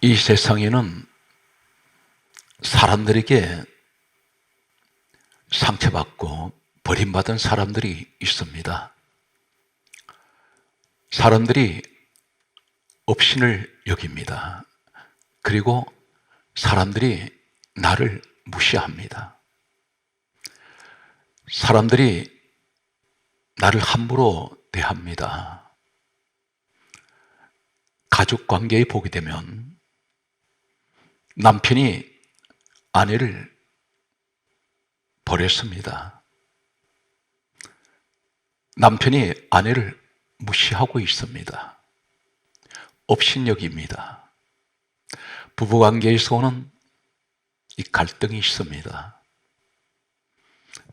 이 세상에는 사람들에게 상처받고 버림받은 사람들이 있습니다. 사람들이 업신을 여깁니다. 그리고 사람들이 나를 무시합니다. 사람들이 나를 함부로 대합니다. 가족 관계에 보게 되면 남편이 아내를 버렸습니다. 남편이 아내를 무시하고 있습니다. 업신여깁니다. 부부관계에서 오는 이 갈등이 있습니다.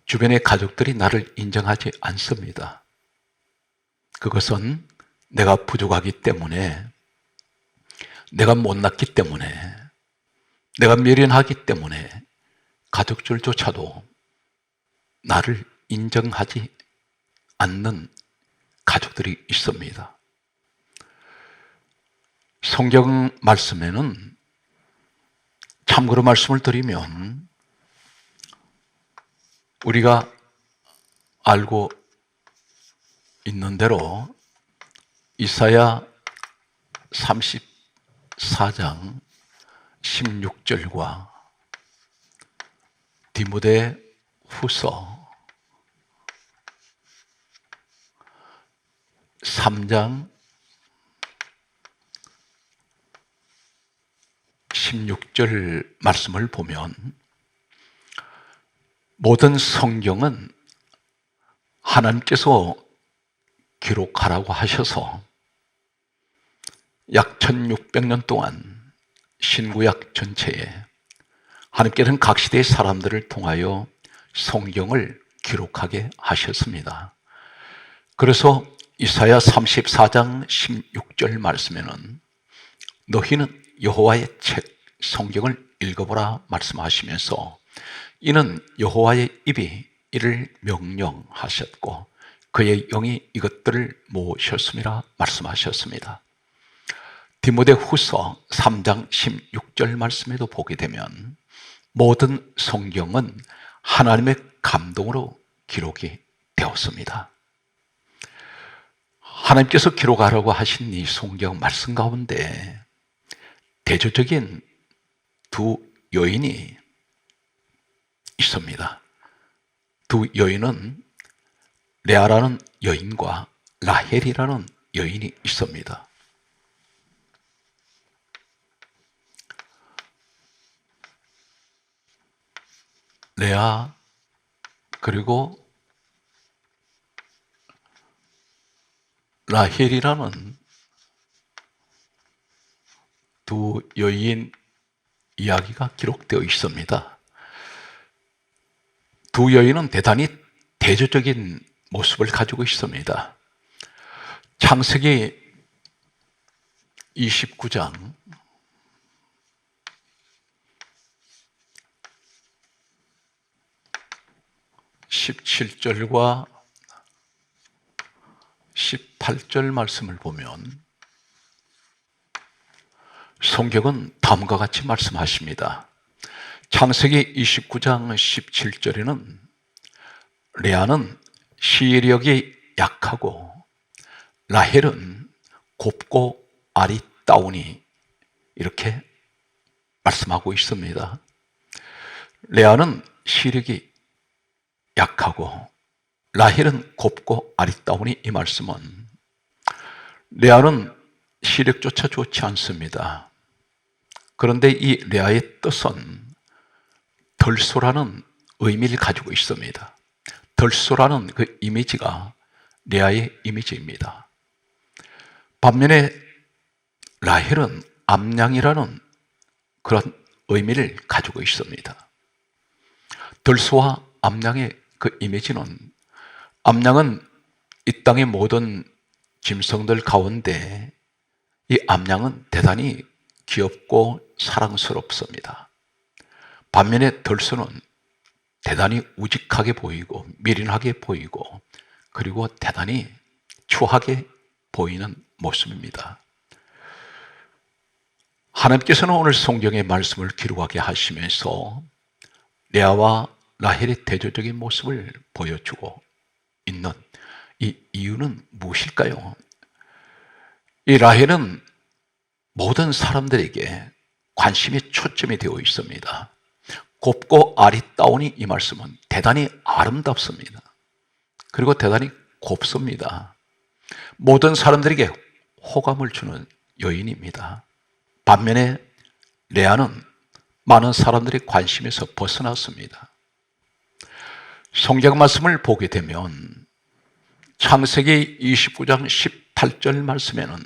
주변의 가족들이 나를 인정하지 않습니다. 그것은 내가 부족하기 때문에, 내가 못났기 때문에, 내가 미련하기 때문에 가족들조차도 나를 인정하지 않는 가족들이 있습니다. 성경 말씀에는 참고로 말씀을 드리면 우리가 알고 있는 대로 이사야 34장 16절과 디모데 후서 3장 16절 말씀을 보면 모든 성경은 하나님께서 기록하라고 하셔서 약 1600년 동안 신구약 전체에 하나님께서는 각 시대의 사람들을 통하여 성경을 기록하게 하셨습니다. 그래서 이사야 34장 16절 말씀에는 너희는 여호와의 책 성경을 읽어보라 말씀하시면서 이는 여호와의 입이 이를 명령하셨고 그의 영이 이것들을 모으셨음이라 말씀하셨습니다. 디모데 후서 3장 16절 말씀에도 보게 되면 모든 성경은 하나님의 감동으로 기록이 되었습니다. 하나님께서 기록하라고 하신 이 성경 말씀 가운데 대조적인 두 여인이 있습니다. 두 여인은 레아라는 여인과 라헬이라는 여인이 있습니다. 레아 그리고 라헬이라는 두 여인 이야기가 기록되어 있습니다. 두 여인은 대단히 대조적인 모습을 가지고 있습니다. 창세기 29장 17절과 18절 말씀을 보면 성경은 다음과 같이 말씀하십니다. 창세기 29장 17절에는 레아는 시력이 약하고 라헬은 곱고 아리따우니 이렇게 말씀하고 있습니다. 레아는 시력이 약하고 라헬은 곱고 아리따우니 이 말씀은 레아는 시력조차 좋지 않습니다. 그런데 이 레아의 뜻은 덜소라는 의미를 가지고 있습니다. 덜소라는 그 이미지가 레아의 이미지입니다. 반면에 라헬은 암양이라는 그런 의미를 가지고 있습니다. 덜소와 암양의 그 이미지는 암양은 이 땅의 모든 짐승들 가운데 이 암양은 대단히 귀엽고 사랑스럽습니다. 반면에 덜소는 대단히 우직하게 보이고 미련하게 보이고 그리고 대단히 추하게 보이는 모습입니다. 하나님께서는 오늘 성경의 말씀을 기록하게 하시면서 레아와 라헬의 대조적인 모습을 보여주고 있는 이 이유는 무엇일까요? 이 라헬은 모든 사람들에게 관심이 초점이 되어 있습니다. 곱고 아리따우니 이 말씀은 대단히 아름답습니다. 그리고 대단히 곱습니다. 모든 사람들에게 호감을 주는 여인입니다. 반면에 레아는 많은 사람들의 관심에서 벗어났습니다. 성경 말씀을 보게 되면 창세기 29장 18절 말씀에는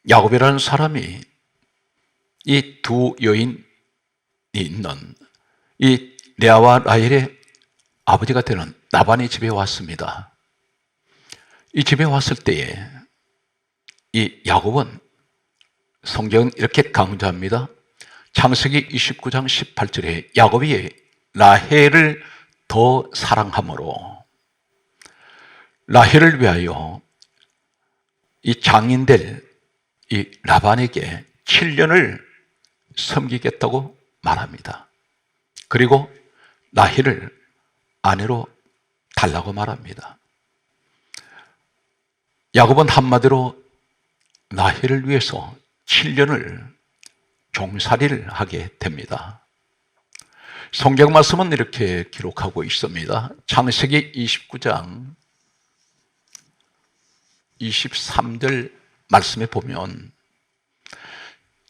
야곱이라는 사람이 이 두 여인이 있는 이 레아와 라헬의 아버지가 되는 라반의 집에 왔습니다. 이 집에 왔을 때에 이 야곱은 성경은 이렇게 강조합니다. 창세기 29장 18절에 야곱이 라헬을 더 사랑함으로 라헬을 위하여 이 장인될 이 라반에게 7년을 섬기겠다고 말합니다. 그리고 라헬을 아내로 달라고 말합니다. 야곱은 한마디로 라헬을 위해서 7년을 종살이를 하게 됩니다. 성경 말씀은 이렇게 기록하고 있습니다. 창세기 29장 23절 말씀에 보면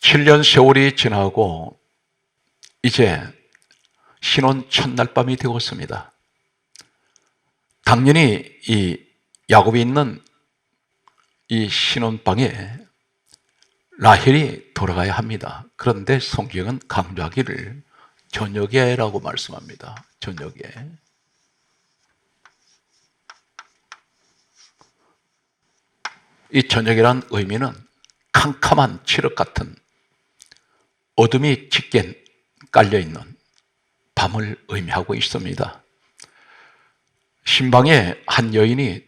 7년 세월이 지나고 이제 신혼 첫날 밤이 되었습니다. 당연히 이 야곱이 있는 이 신혼방에 라헬이 돌아가야 합니다. 그런데 성경은 강조하기를 저녁에라고 말씀합니다. 저녁에. 이 저녁이란 의미는 캄캄한 칠흑 같은 어둠이 짙게 깔려있는 밤을 의미하고 있습니다. 신방에 한 여인이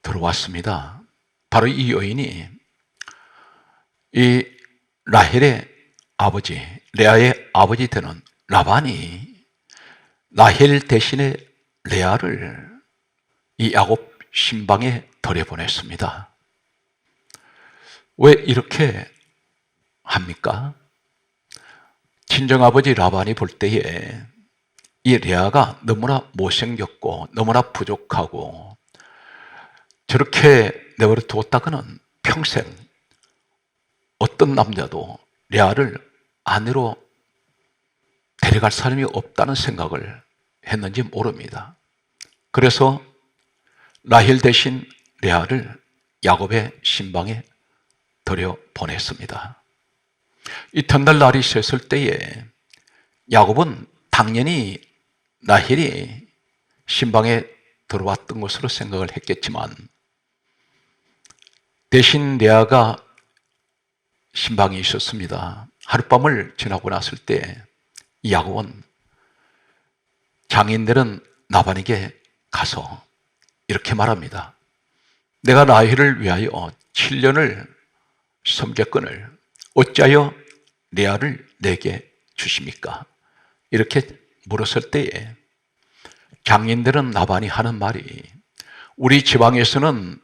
들어왔습니다. 바로 이 여인이 이 라헬의 아버지, 레아의 아버지 되는 라반이 라헬 대신에 레아를 이 야곱 신방에 들여보냈습니다. 왜 이렇게 합니까? 친정아버지 라반이 볼 때에 이 레아가 너무나 못생겼고 너무나 부족하고 저렇게 내버려 두었다가는 평생 어떤 남자도 레아를 아내로 데려갈 사람이 없다는 생각을 했는지 모릅니다. 그래서 라헬 대신 레아를 야곱의 신방에 들여보냈습니다. 이튿날 날이 새었을 때에 야곱은 당연히 라헬이 신방에 들어왔던 것으로 생각을 했겠지만 대신 레아가 신방에 있었습니다. 하룻밤을 지나고 났을 때 야곱은 장인들은 라반에게 가서 이렇게 말합니다. 내가 라헬을 위하여 7년을 섬겼거늘 어찌하여 레아를 내게 주십니까? 이렇게 물었을 때에 장인들은 라반이 하는 말이 우리 지방에서는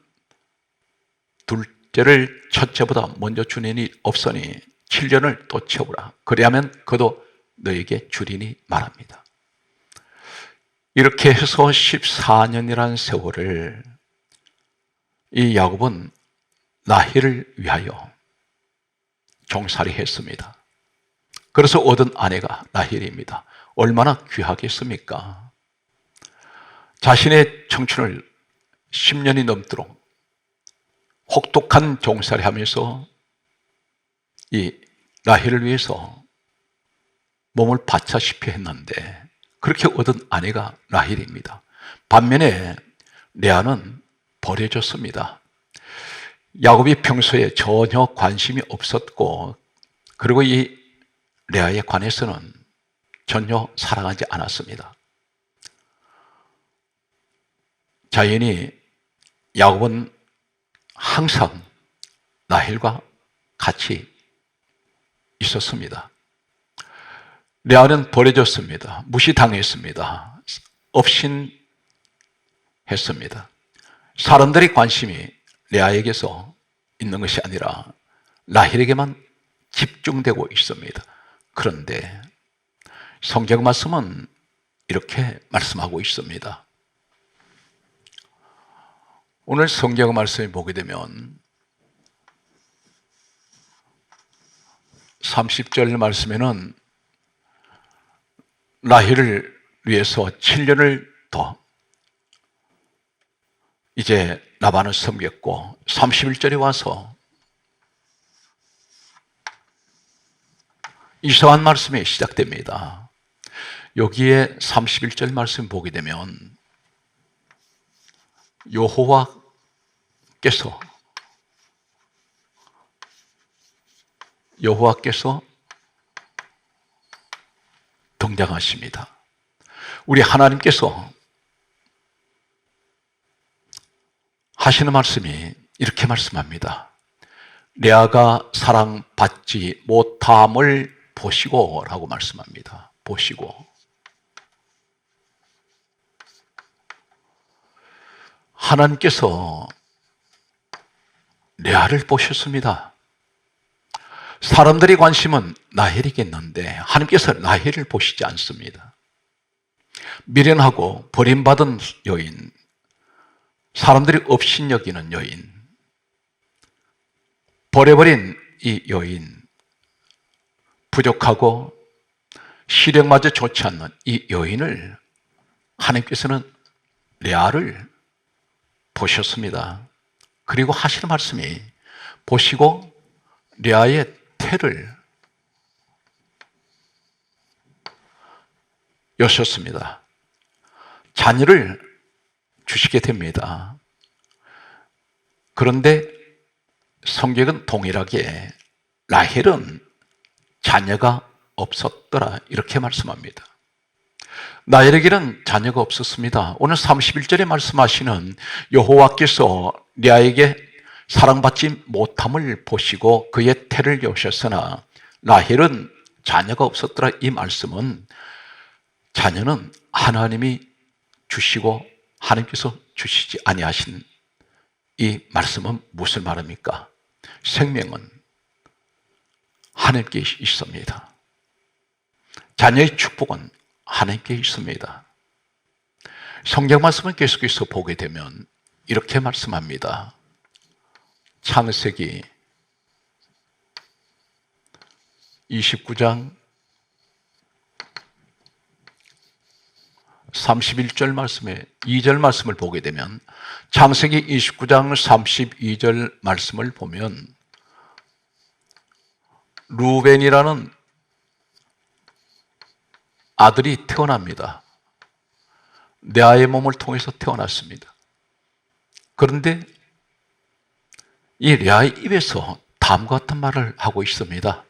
둘째를 첫째보다 먼저 주인이 없으니 7년을 또 채우라. 그리하면 그도 너에게 주리니 말합니다. 이렇게 해서 14년이라는 세월을 이 야곱은 라헬을 위하여 종살이 했습니다. 그래서 얻은 아내가 라헬입니다. 얼마나 귀하겠습니까? 자신의 청춘을 10년이 넘도록 혹독한 종살이 하면서 이 라헬을 위해서 몸을 바치다시피 했는데 그렇게 얻은 아내가 라헬입니다. 반면에 레아는 버려졌습니다. 야곱이 평소에 전혀 관심이 없었고 그리고 이 레아에 관해서는 전혀 사랑하지 않았습니다. 자연히 야곱은 항상 라헬과 같이 있었습니다. 레아는 버려졌습니다. 무시당했습니다. 업신했습니다. 사람들의 관심이 레아에게서 있는 것이 아니라 라헬에게만 집중되고 있습니다. 그런데 성경 말씀은 이렇게 말씀하고 있습니다. 오늘 성경 말씀을 보게 되면 30절 말씀에는 라헬을 위해서 7년을 더 이제 라반을 섬겼고 31절에 와서 이상한 말씀이 시작됩니다. 여기에 31절 말씀 보게 되면 여호와께서 등장하십니다. 우리 하나님께서 하시는 말씀이 이렇게 말씀합니다. 레아가 사랑받지 못함을 보시고 라고 말씀합니다. 보시고. 하나님께서 레아를 보셨습니다. 사람들의 관심은 라헬이겠는데 하나님께서 라헬을 보시지 않습니다. 미련하고 버림받은 여인, 사람들이 업신여기는 여인, 버려버린 이 여인, 부족하고 시력마저 좋지 않는 이 여인을 하나님께서는 레아를 보셨습니다. 그리고 하시는 말씀이 보시고 레아의 태를 여셨습니다. 자녀를 주시게 됩니다. 그런데 성경은 동일하게 라헬은 자녀가 없었더라 이렇게 말씀합니다. 라헬에게는 자녀가 없었습니다. 오늘 31절에 말씀하시는 여호와께서 레아에게 사랑받지 못함을 보시고 그의 태를 여셨으나 라헬은 자녀가 없었더라 이 말씀은 자녀는 하나님이 주시고 하나님께서 주시지 아니하신 이 말씀은 무슨 말입니까? 생명은 하나님께 있습니다. 자녀의 축복은 하나님께 있습니다. 성경 말씀을 계속해서 보게 되면 이렇게 말씀합니다. 창세기 29장 31절 말씀에 2절 말씀을 보게 되면 창세기 29장 32절 말씀을 보면 루벤이라는 아들이 태어납니다. 레아의 몸을 통해서 태어났습니다. 그런데 이 레아의 입에서 다음과 같은 말을 하고 있습니다.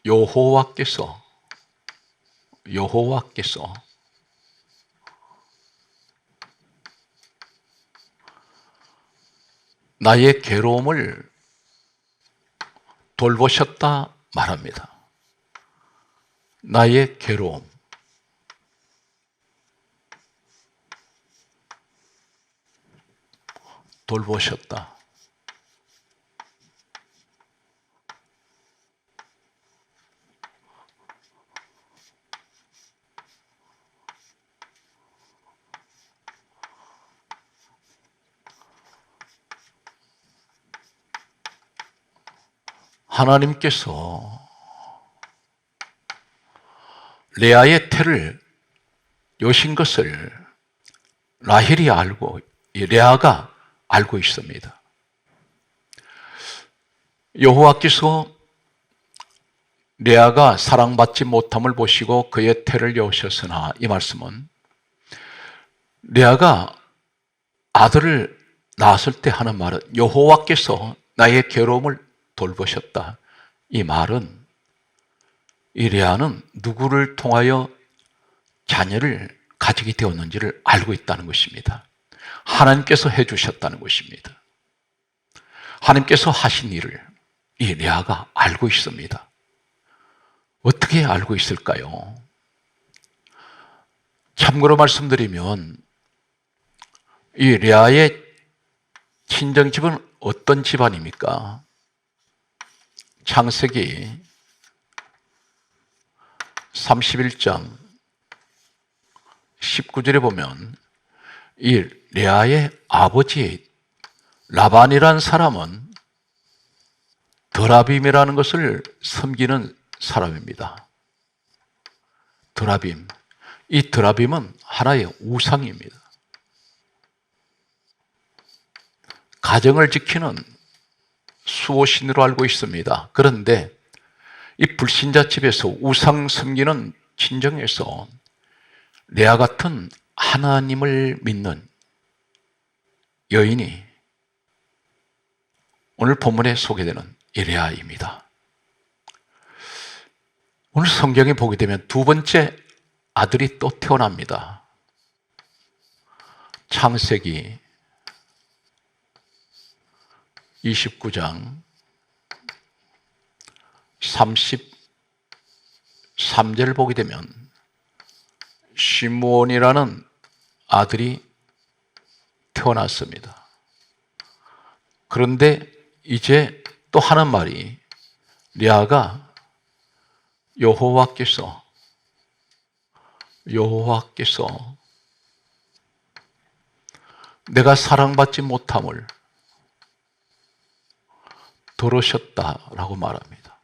여호와께서 나의 괴로움을 돌보셨다 말합니다. 나의 괴로움. 돌보셨다. 하나님께서 레아의 태를 여신 것을 라헬이 알고 레아가 알고 있습니다. 여호와께서 레아가 사랑받지 못함을 보시고 그의 태를 여셨으나 이 말씀은 레아가 아들을 낳았을 때 하는 말은 여호와께서 나의 괴로움을 돌보셨다. 이 말은 이 레아는 누구를 통하여 자녀를 가지게 되었는지를 알고 있다는 것입니다. 하나님께서 해주셨다는 것입니다. 하나님께서 하신 일을 이 레아가 알고 있습니다. 어떻게 알고 있을까요? 참고로 말씀드리면 이 레아의 친정집은 어떤 집안입니까? 창세기 31장 19절에 보면 이 레아의 아버지 라반이라는 사람은 드라빔이라는 것을 섬기는 사람입니다. 드라빔. 이 드라빔은 하나의 우상입니다. 가정을 지키는 수호신으로 알고 있습니다. 그런데 이 불신자 집에서 우상 섬기는 친정에서 레아 같은 하나님을 믿는 여인이 오늘 본문에 소개되는 이 레아입니다. 오늘 성경에 보게 되면 두 번째 아들이 또 태어납니다. 창세기 29장 33절 보게 되면 시므온이라는 아들이 태어났습니다. 그런데 이제 또 하는 말이 레아가 여호와께서 내가 사랑받지 못함을 들으셨다라고 말합니다.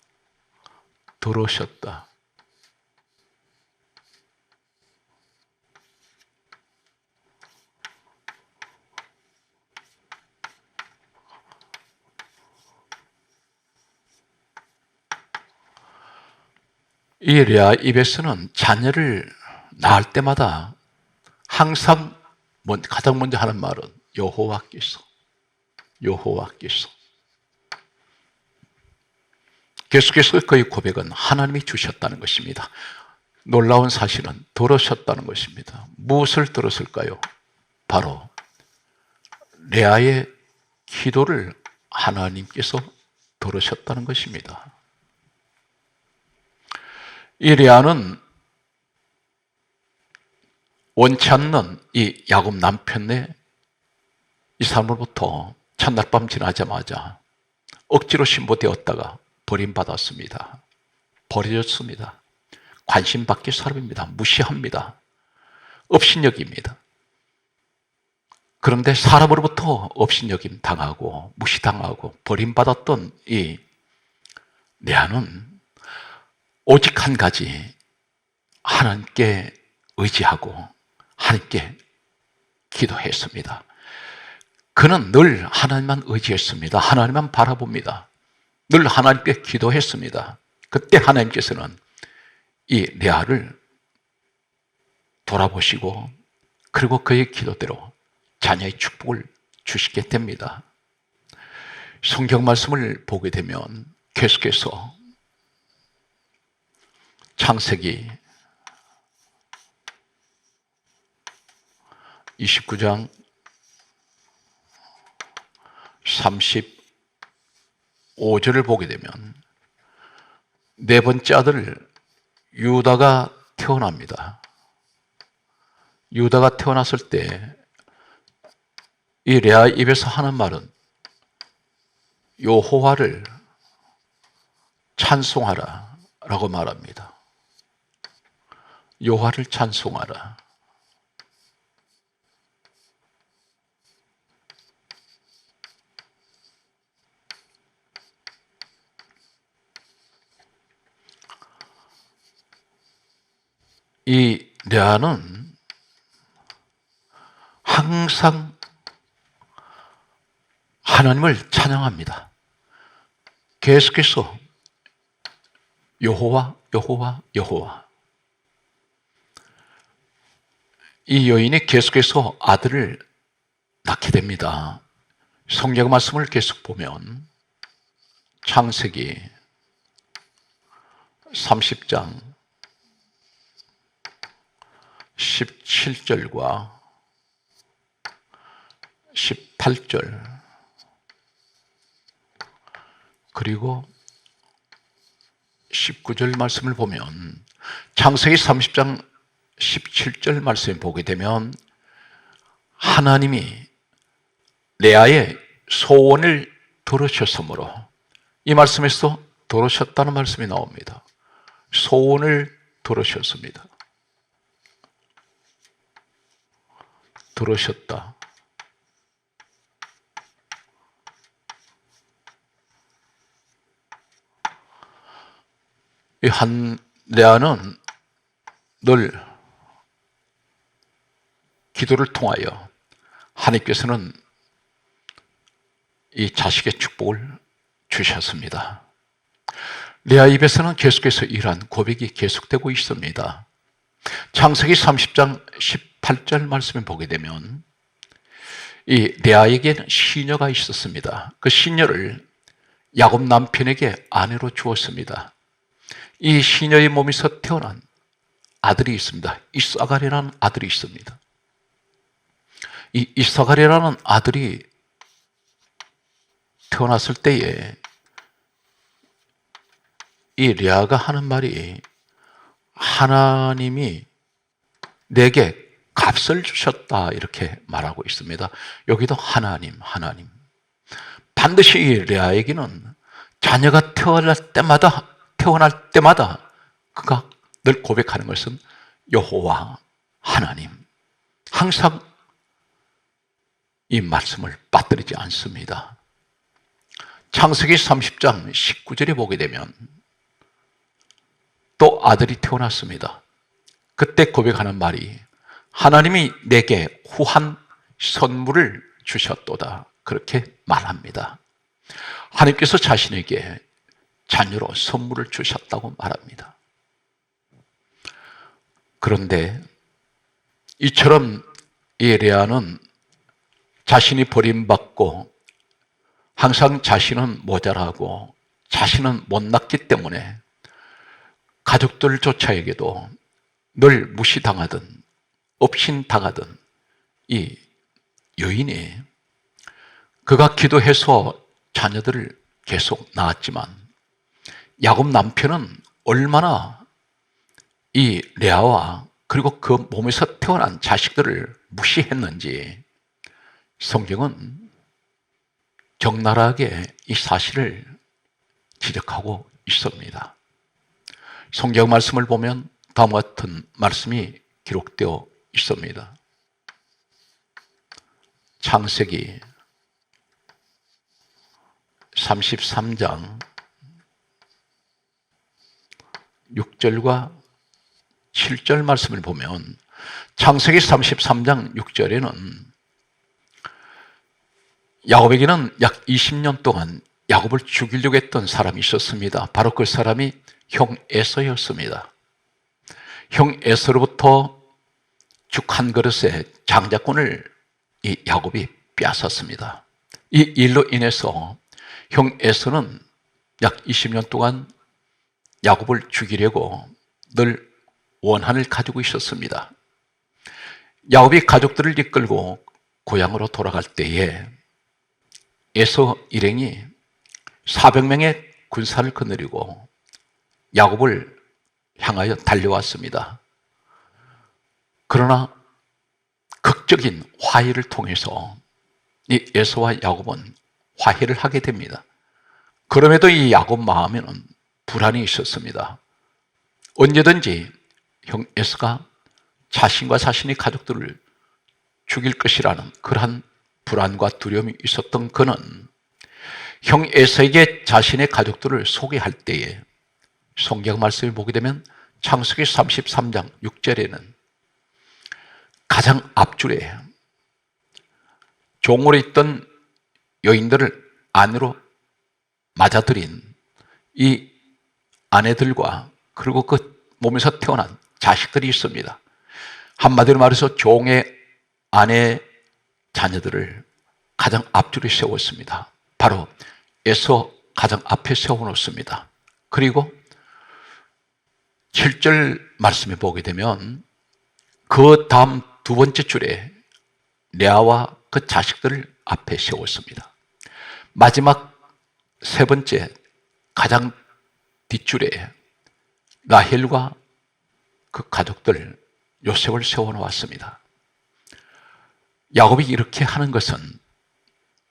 들으셨다. 이 레아 입에서는 자녀를 낳을 때마다 항상 가장 먼저 하는 말은 여호와께서 계속해서 그의 고백은 하나님이 주셨다는 것입니다. 놀라운 사실은 들으셨다는 것입니다. 무엇을 들었을까요? 바로 레아의 기도를 하나님께서 들으셨다는 것입니다. 이 레아는 원치 않는 이 야곱 남편의 이 사람으로부터 첫날 밤 지나자마자 억지로 신부되었다가 버림받았습니다. 버려졌습니다. 관심 밖의 사람입니다. 무시합니다. 업신여깁니다. 그런데 사람으로부터 업신여김 당하고 무시당하고 버림받았던 이 레아는 오직 한 가지 하나님께 의지하고 하나님께 기도했습니다. 그는 늘 하나님만 의지했습니다. 하나님만 바라봅니다. 늘 하나님께 기도했습니다. 그때 하나님께서는 이 레아를 돌아보시고 그리고 그의 기도대로 자녀의 축복을 주시게 됩니다. 성경 말씀을 보게 되면 계속해서 창세기 29장 35절을 보게 되면 네 번째 아들 유다가 태어납니다. 유다가 태어났을 때 이 레아 입에서 하는 말은 여호와를 찬송하라 라고 말합니다. 여호와를 찬송하라. 이 레아는 항상 하나님을 찬양합니다. 계속해서 여호와. 이 여인이 계속해서 아들을 낳게 됩니다. 성경 말씀을 계속 보면 창세기 30장 17절과 18절 그리고 19절 말씀을 보면, 창세기 30장 17절 말씀을 보게 되면 하나님이 레아의 소원을 들으셨으므로, 이 말씀에서 들으셨다는 말씀이 나옵니다. 소원을 들으셨습니다. 들으셨다. 이 레아는 늘 기도를 통하여 하나님께서는 이 자식의 축복을 주셨습니다. 레아 입에서는 계속해서 이러한 고백이 계속되고 있습니다. 창세기 30장 18절 말씀을 보게 되면 이 레아에게는 시녀가 있었습니다. 그 시녀를 야곱 남편에게 아내로 주었습니다. 이 시녀의 몸에서 태어난 아들이 있습니다. 이사갈이라는 아들이 있습니다. 이 이사갈이라는 아들이 태어났을 때에 이 레아가 하는 말이, 하나님이 내게 값을 주셨다, 이렇게 말하고 있습니다. 여기도 하나님. 반드시 이 레아에게는 자녀가 태어날 때마다 그가 늘 고백하는 것은 여호와 하나님. 항상 이 말씀을 빠뜨리지 않습니다. 창세기 30장 19절에 보게 되면 또 아들이 태어났습니다. 그때 고백하는 말이, 하나님이 내게 후한 선물을 주셨도다, 그렇게 말합니다. 하나님께서 자신에게 자녀로 선물을 주셨다고 말합니다. 그런데 이처럼 이 레아는 자신이 버림받고 항상 자신은 모자라고 자신은 못났기 때문에 가족들조차에게도 늘 무시당하던 업신당하던 이 여인이, 그가 기도해서 자녀들을 계속 낳았지만 야곱 남편은 얼마나 이 레아와 그리고 그 몸에서 태어난 자식들을 무시했는지 성경은 적나라하게 이 사실을 지적하고 있습니다. 성경 말씀을 보면 다음과 같은 말씀이 기록되어 있습니다. 창세기 33장 6절과 7절 말씀을 보면, 창세기 33장 6절에는 야곱에게는 약 20년 동안 야곱을 죽이려고 했던 사람이 있었습니다. 바로 그 사람이 형 에서였습니다. 형 에서로부터 죽 한 그릇의 장자권을 이 야곱이 빼앗았습니다. 이 일로 인해서 형 에서는 약 20년 동안 야곱을 죽이려고 늘 원한을 가지고 있었습니다. 야곱이 가족들을 이끌고 고향으로 돌아갈 때에 에서 일행이 400명의 군사를 거느리고 야곱을 향하여 달려왔습니다. 그러나 극적인 화해를 통해서 이 에서와 야곱은 화해를 하게 됩니다. 그럼에도 이 야곱 마음에는 불안이 있었습니다. 언제든지 형 에서가 자신과 자신의 가족들을 죽일 것이라는 그러한 불안과 두려움이 있었던 그는 형 에서에게 자신의 가족들을 소개할 때에 성경 말씀을 보게 되면 창세기 33장 6절에는 가장 앞줄에 종으로 있던 여인들을 아내로 맞아들인 이 아내들과 그리고 그 몸에서 태어난 자식들이 있습니다. 한마디로 말해서 종의 아내 자녀들을 가장 앞줄에 세웠습니다. 바로 에서 가장 앞에 세워놓습니다. 그리고 7절 말씀에 보게 되면 그 다음 두 번째 줄에 레아와 그 자식들을 앞에 세웠습니다. 마지막 세 번째 가장 뒷줄에 라헬과 그 가족들 요셉을 세워놓았습니다. 야곱이 이렇게 하는 것은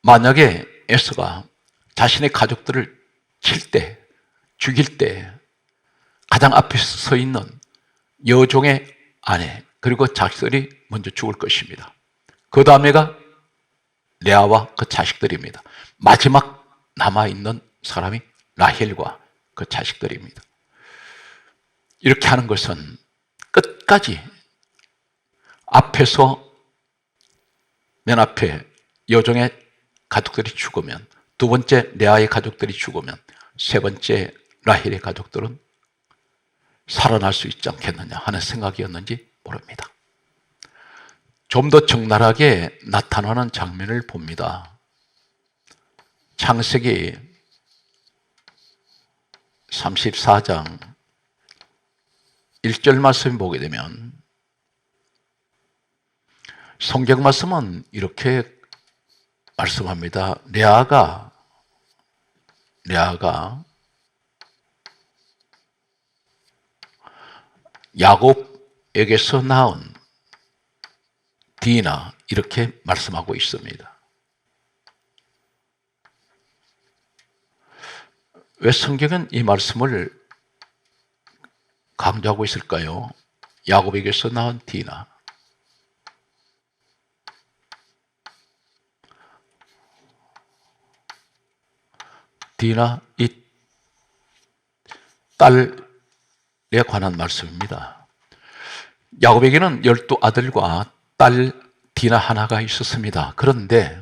만약에 에서가 자신의 가족들을 칠 때, 죽일 때 가장 앞에 서 있는 여종의 아내 그리고 자식들이 먼저 죽을 것입니다. 그 다음에가 레아와 그 자식들입니다. 마지막 남아있는 사람이 라헬과 그 자식들입니다. 이렇게 하는 것은 끝까지 앞에서 맨 앞에 여종의 가족들이 죽으면, 두 번째 레아의 가족들이 죽으면, 세 번째 라헬의 가족들은 살아날 수 있지 않겠느냐 하는 생각이었는지 모릅니다. 좀 더 적나라하게 나타나는 장면을 봅니다. 창세기 34장 1절 말씀 보게 되면 성경 말씀은 이렇게 말씀합니다. 레아가 야곱에게서 낳은 디나 이렇게 말씀하고 있습니다. 왜 성경은 이 말씀을 강조하고 있을까요? 야곱에게서 낳은 디나. 디나 이 딸에 관한 말씀입니다. 야곱에게는 12아들과 딸 디나 하나가 있었습니다. 그런데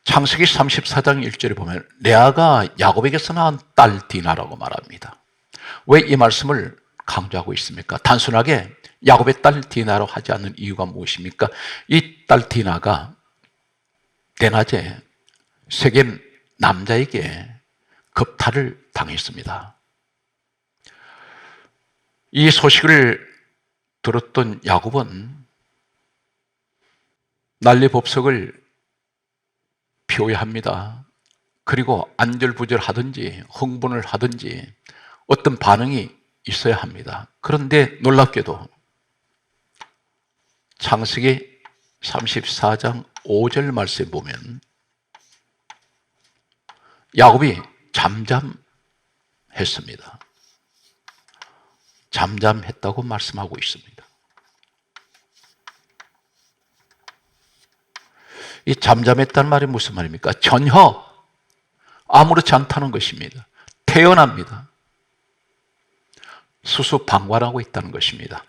창세기 34장 1절에 보면 레아가 야곱에게서 낳은 딸 디나라고 말합니다. 왜 이 말씀을 강조하고 있습니까? 단순하게 야곱의 딸 디나로 하지 않는 이유가 무엇입니까? 이 딸 디나가 대낮에 세겜 남자에게 겁탈을 당했습니다. 이 소식을 들었던 야곱은 난리법석을 피워야 합니다. 그리고 안절부절하든지 흥분을 하든지 어떤 반응이 있어야 합니다. 그런데 놀랍게도 창세기 34장 5절 말씀에 보면 야곱이 잠잠했습니다. 잠잠했다고 말씀하고 있습니다. 이 잠잠했다는 말이 무슨 말입니까? 전혀 아무렇지 않다는 것입니다. 태연합니다. 수수방관하고 있다는 것입니다.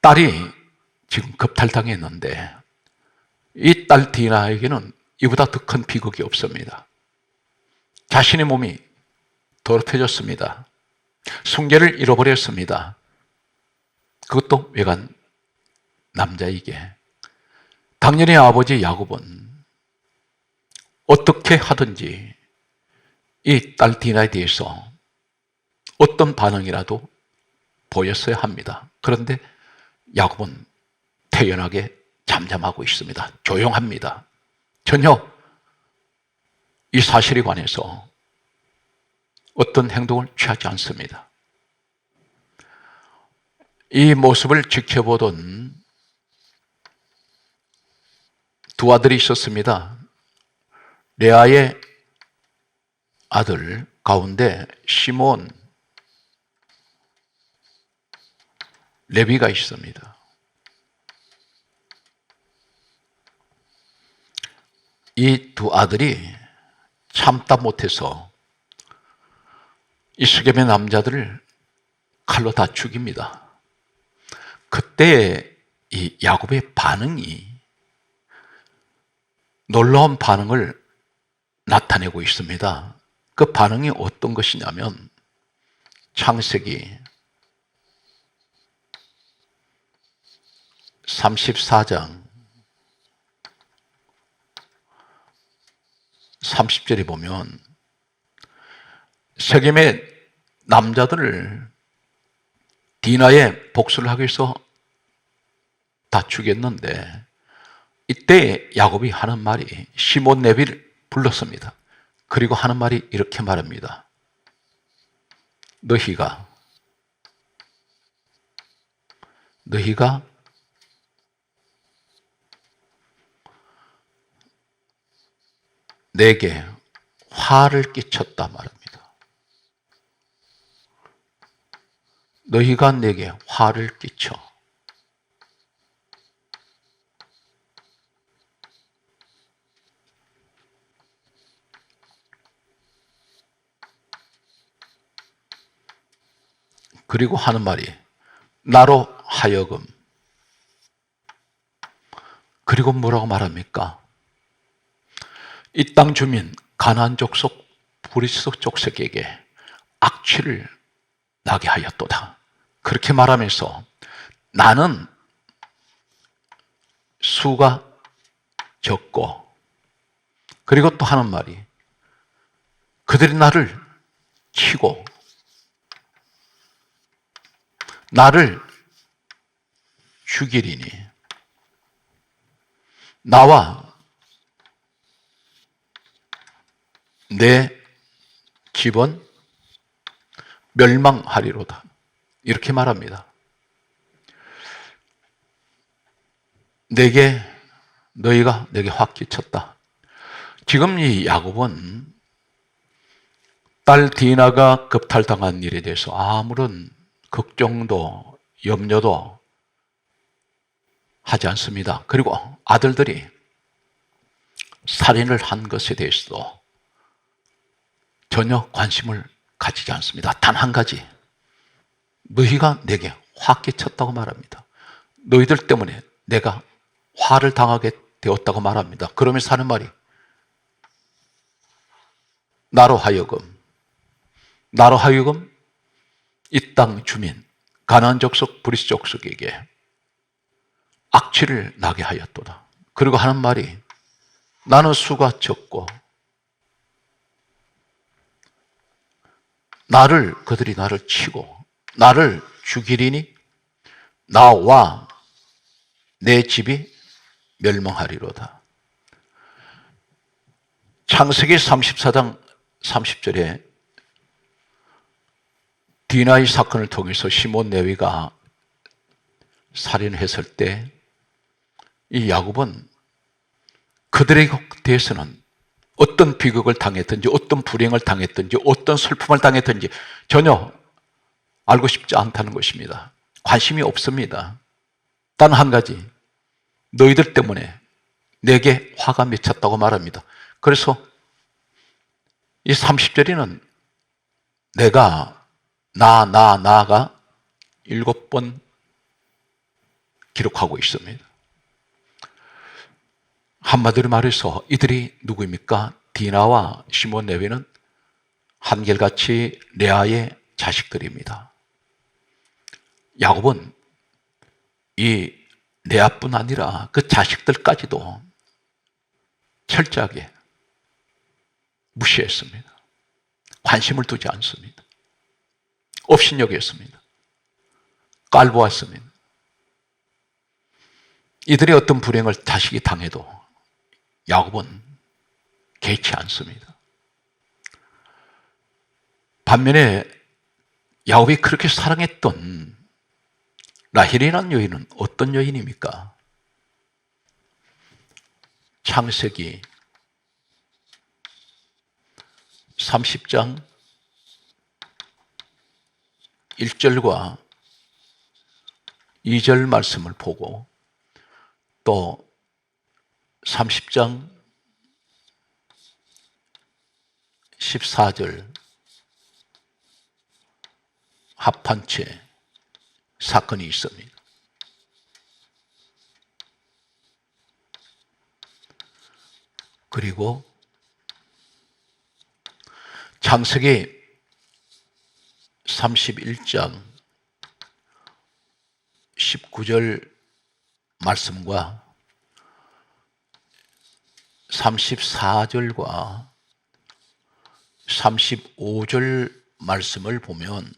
딸이 지금 겁탈당했는데 이 딸 디나에게는 이보다 더 큰 비극이 없습니다. 자신의 몸이 더럽혀졌습니다. 순결을 잃어버렸습니다. 그것도 외간 남자에게. 당연히 아버지 야곱은 어떻게 하든지 이 딸 디나에 대해서 어떤 반응이라도 보였어야 합니다. 그런데 야곱은 태연하게 잠잠하고 있습니다. 조용합니다. 전혀 이 사실에 관해서 어떤 행동을 취하지 않습니다. 이 모습을 지켜보던 두 아들이 있었습니다. 레아의 아들 가운데 시몬, 레위가 있습니다. 이 두 아들이 참다 못해서 이 스겜의 남자들을 칼로 다 죽입니다. 그때 이 야곱의 반응이 놀라운 반응을 나타내고 있습니다. 그 반응이 어떤 것이냐면 창세기 34장 30절에 보면 세겜의 남자들을 디나의 복수를 하기 위해서 다 죽였는데 이때 야곱이 하는 말이 시몬 레위를 불렀습니다. 그리고 하는 말이 이렇게 말합니다. 너희가 너희가 내게 화를 끼쳤다 말합니다. 너희가 내게 화를 끼쳐. 그리고 하는 말이 나로 하여금. 그리고 뭐라고 말합니까? 이 땅 주민 가나안 족속 브리스 족속에게 악취를 나게 하였도다. 그렇게 말하면서 나는 수가 적고, 그리고 또 하는 말이 그들이 나를 치고 나를 죽이리니 나와 내 집은 멸망하리로다. 이렇게 말합니다. 너희가 내게 확 끼쳤다. 지금 이 야곱은 딸 디나가 겁탈당한 일에 대해서 아무런 걱정도 염려도 하지 않습니다. 그리고 아들들이 살인을 한 것에 대해서도 전혀 관심을 가지지 않습니다. 단 한 가지, 너희가 내게 화 끼쳤다고 말합니다. 너희들 때문에 내가 화를 당하게 되었다고 말합니다. 그러면서 하는 말이 나로 하여금 이 땅 주민 가나안 족속 브리스 족속에게 악취를 나게 하였도다. 그리고 하는 말이 나는 수가 적고 그들이 나를 치고 나를 죽이리니 나와 내 집이 멸망하리로다. 창세기 34장 30절에 디나의 사건을 통해서 시몬 레위가 살인했을 때 이 야곱은 그들에 대해서는 어떤 비극을 당했든지 어떤 불행을 당했든지 어떤 슬픔을 당했든지 전혀 알고 싶지 않다는 것입니다. 관심이 없습니다. 단 한 가지, 너희들 때문에 내게 화가 맺혔다고 말합니다. 그래서 이 30절에는 내가 나가 7번 기록하고 있습니다. 한마디로 말해서 이들이 누구입니까? 디나와 시몬 레위는 한결같이 레아의 자식들입니다. 야곱은 이 레아뿐 아니라 그 자식들까지도 철저하게 무시했습니다. 관심을 두지 않습니다. 업신여겼습니다. 깔보았습니다. 이들이 어떤 불행을 자식이 당해도 야곱은 개의치 않습니다. 반면에 야곱이 그렇게 사랑했던 라헬이라는 여인은 어떤 여인입니까? 창세기 30장 1절과 2절 말씀을 보고 또 30장 14절 합한 채 사건이 있습니다. 그리고 창세기 31장 19절 말씀과 34절과 35절 말씀을 보면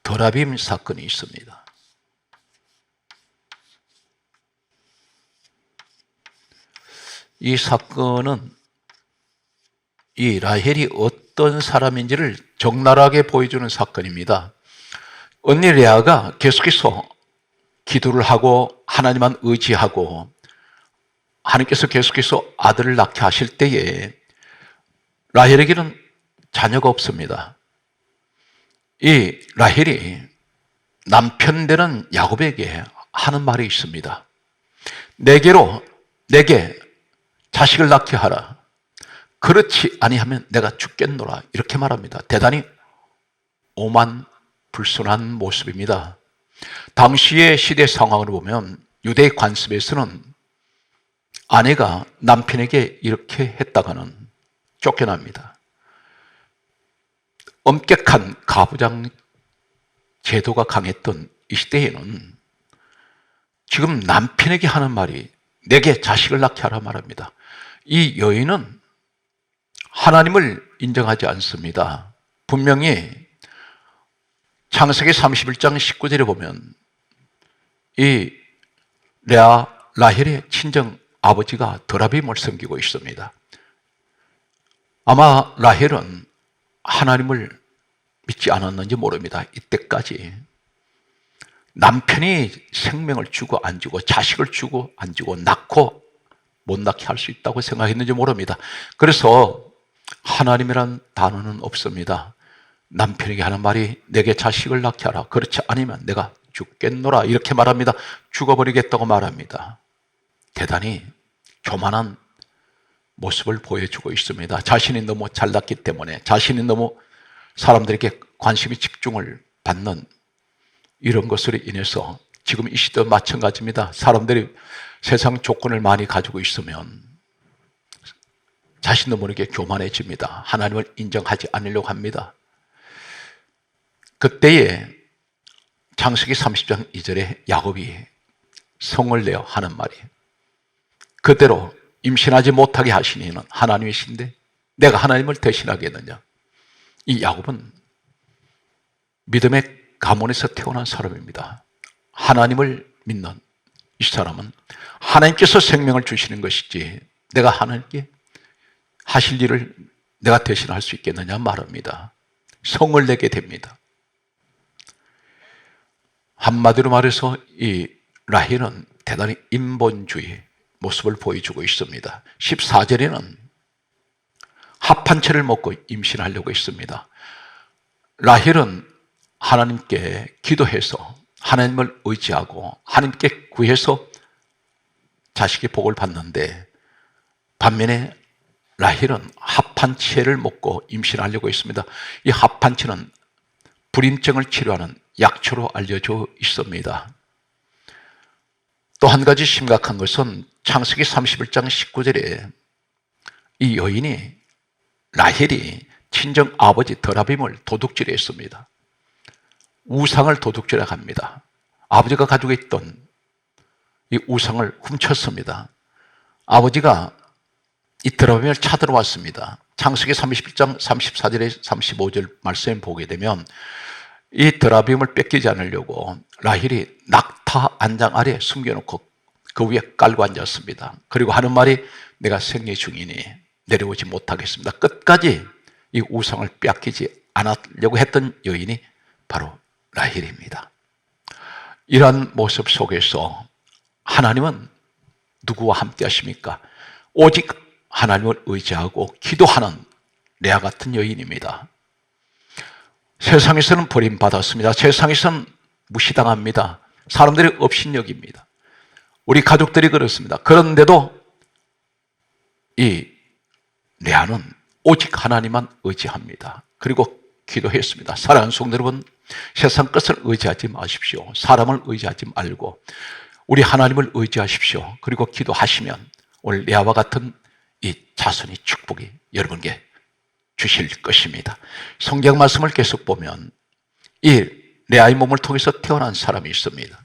더라빔 사건이 있습니다. 이 사건은 이 라헬이 어떤 사람인지를 적나라하게 보여주는 사건입니다. 언니 레아가 계속해서 기도를 하고 하나님만 의지하고 하나님께서 계속해서 아들을 낳게 하실 때에 라헬에게는 자녀가 없습니다. 이 라헬이 남편 되는 야곱에게 하는 말이 있습니다. 내게 자식을 낳게 하라. 그렇지 아니하면 내가 죽겠노라. 이렇게 말합니다. 대단히 오만 불순한 모습입니다. 당시의 시대 상황을 보면 유대 관습에서는 아내가 남편에게 이렇게 했다가는 쫓겨납니다. 엄격한 가부장 제도가 강했던 이 시대에는 지금 남편에게 하는 말이 내게 자식을 낳게 하라 말합니다. 이 여인은 하나님을 인정하지 않습니다. 분명히 창세기 31장 19절에 보면 이 라헬의 친정 아버지가 드라빔을 섬기고 있습니다. 아마 라헬은 하나님을 믿지 않았는지 모릅니다. 이때까지 남편이 생명을 주고 안 주고 자식을 주고 안 주고 낳고 못 낳게 할 수 있다고 생각했는지 모릅니다. 그래서 하나님이란 단어는 없습니다. 남편에게 하는 말이 내게 자식을 낳게 하라. 그렇지 않으면 내가 죽겠노라. 이렇게 말합니다. 죽어버리겠다고 말합니다. 대단히 교만한 모습을 보여주고 있습니다. 자신이 너무 잘났기 때문에, 자신이 너무 사람들에게 관심이 집중을 받는 이런 것으로 인해서 지금 이 시대도 마찬가지입니다. 사람들이 세상 조건을 많이 가지고 있으면 자신도 모르게 교만해집니다. 하나님을 인정하지 않으려고 합니다. 그때에 창세기 30장 2절에 야곱이 성을 내어 하는 말이 그대로 임신하지 못하게 하신 이는 하나님이신데 내가 하나님을 대신하겠느냐. 이 야곱은 믿음의 가문에서 태어난 사람입니다. 하나님을 믿는 이 사람은 하나님께서 생명을 주시는 것이지 내가 하나님께 하실 일을 내가 대신할 수 있겠느냐 말합니다. 성을 내게 됩니다. 한마디로 말해서 이 라헬은 대단히 인본주의 모습을 보여주고 있습니다. 14절에는 합한 채를 먹고 임신하려고 했습니다. 라헬은 하나님께 기도해서 하나님을 의지하고 하나님께 구해서 자식의 복을 받는데 반면에 라헬은 합한 채를 먹고 임신하려고 했습니다. 이 합한 채는 불임증을 치료하는 약초로 알려져 있습니다. 또 한 가지 심각한 것은 창세기 31장 19절에 이 여인이 라헬이 친정 아버지 드라빔을 도둑질했습니다. 우상을 도둑질하고 합니다. 아버지가 가지고 있던 이 우상을 훔쳤습니다. 아버지가 이 드라빔을 찾으러 왔습니다. 창세기 31장 34절에 35절 말씀을 보게 되면 이 드라빔을 뺏기지 않으려고 라헬이 낙타 안장 아래 숨겨놓고 그 위에 깔고 앉았습니다. 그리고 하는 말이 내가 생리 중이니 내려오지 못하겠습니다. 끝까지 이 우상을 빼앗기지 않으려고 했던 여인이 바로 라헬입니다. 이러한 모습 속에서 하나님은 누구와 함께 하십니까? 오직 하나님을 의지하고 기도하는 레아 같은 여인입니다. 세상에서는 버림받았습니다. 세상에서는 무시당합니다. 사람들이 업신여깁니다. 우리 가족들이 그렇습니다. 그런데도 이 레아는 오직 하나님만 의지합니다. 그리고 기도했습니다. 사랑하는 성도 여러분, 세상 것을 의지하지 마십시오. 사람을 의지하지 말고 우리 하나님을 의지하십시오. 그리고 기도하시면 오늘 레아와 같은 이 자손이 축복이 여러분께 주실 것입니다. 성경 말씀을 계속 보면 이 레아의 몸을 통해서 태어난 사람이 있습니다.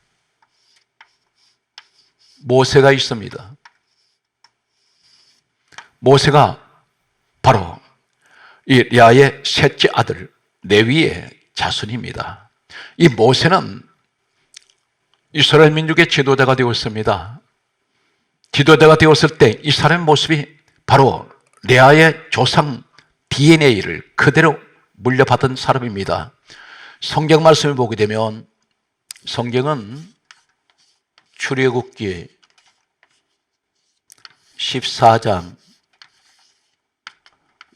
모세가 있습니다. 모세가 바로 이 레아의 셋째 아들 레위의 자손입니다. 이 모세는 이스라엘 민족의 지도자가 되었습니다. 지도자가 되었을 때 이 사람의 모습이 바로 레아의 조상 DNA를 그대로 물려받은 사람입니다. 성경 말씀을 보게 되면 성경은 출애굽기 14장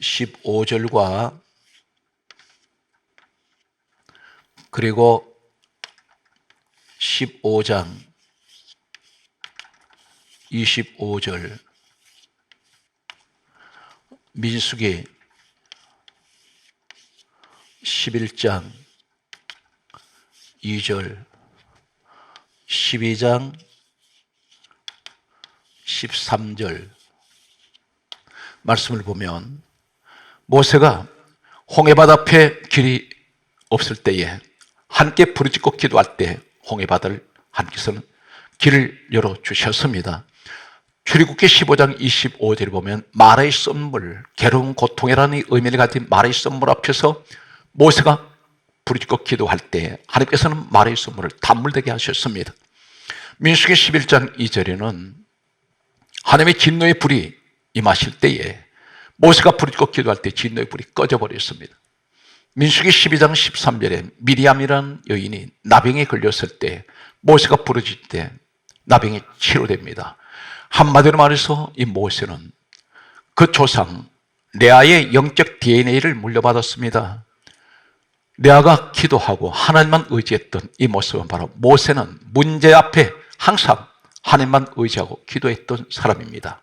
15절과 그리고 15장 25절, 민수기 11장 2절, 12장 13절 말씀을 보면 모세가 홍해바다 앞에 길이 없을 때에 함께 부르짖고 기도할 때 홍해바다를 하나님께서는 길을 열어주셨습니다. 출애굽기 15장 25절에 보면 마라의 썸물, 괴로운 고통이라는 의미를 가진 마라의 썸물 앞에서 모세가 부르짖고 기도할 때 하나님께서는 마라의 썸물을 단물되게 하셨습니다. 민수기 11장 2절에는 하나님의 진노의 불이 임하실 때에 모세가 부르짖고 기도할 때 진노의 불이 꺼져버렸습니다. 민수기 12장 13절에 미리암이라는 여인이 나병에 걸렸을 때 모세가 부르짖을 때 나병이 치료됩니다. 한마디로 말해서 이 모세는 그 조상 레아의 영적 DNA를 물려받았습니다. 레아가 기도하고 하나님만 의지했던 이 모습은 바로 모세는 문제 앞에 항상 하나님만 의지하고 기도했던 사람입니다.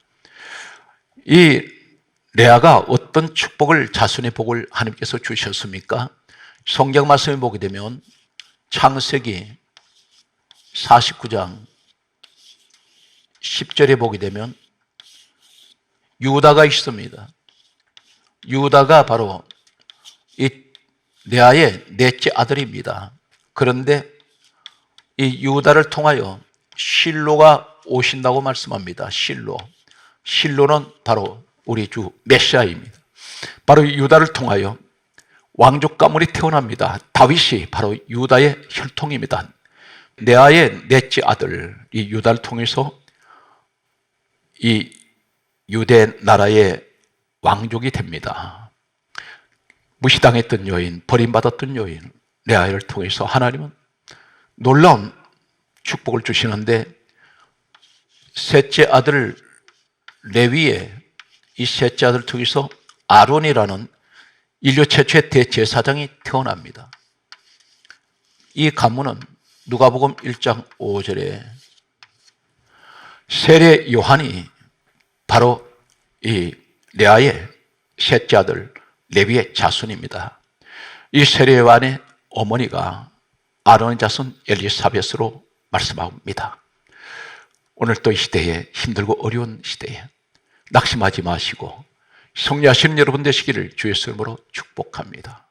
이 레아가 어떤 축복을, 자손의 복을 하나님께서 주셨습니까? 성경 말씀을 보게 되면 창세기 49장 10절에 보게 되면 유다가 있습니다. 유다가 바로 이 레아의 넷째 아들입니다. 그런데 이 유다를 통하여 실로가 오신다고 말씀합니다. 실로는 바로 우리 주 메시아입니다. 바로 유다를 통하여 왕족 가문이 태어납니다. 다윗이 바로 유다의 혈통입니다. 레아의 넷째 아들 이 유다를 통해서 이 유대 나라의 왕족이 됩니다. 무시당했던 여인, 버림받았던 여인 레아를 통해서 하나님은 놀라운 축복을 주시는데 셋째 아들 레위의 이 셋째 아들을 통해서 아론이라는 인류 최초의 대제사장이 태어납니다. 이 가문은 누가복음 1장 5절에 세례 요한이 바로 이 레아의 셋째 아들 레위의 자손입니다. 이 세례 요한의 어머니가 아론의 자손 엘리사벳으로 말씀합니다. 오늘 또 이 시대에 힘들고 어려운 시대에 낙심하지 마시고 승리하시는 여러분 되시기를 주의 이름으로 축복합니다.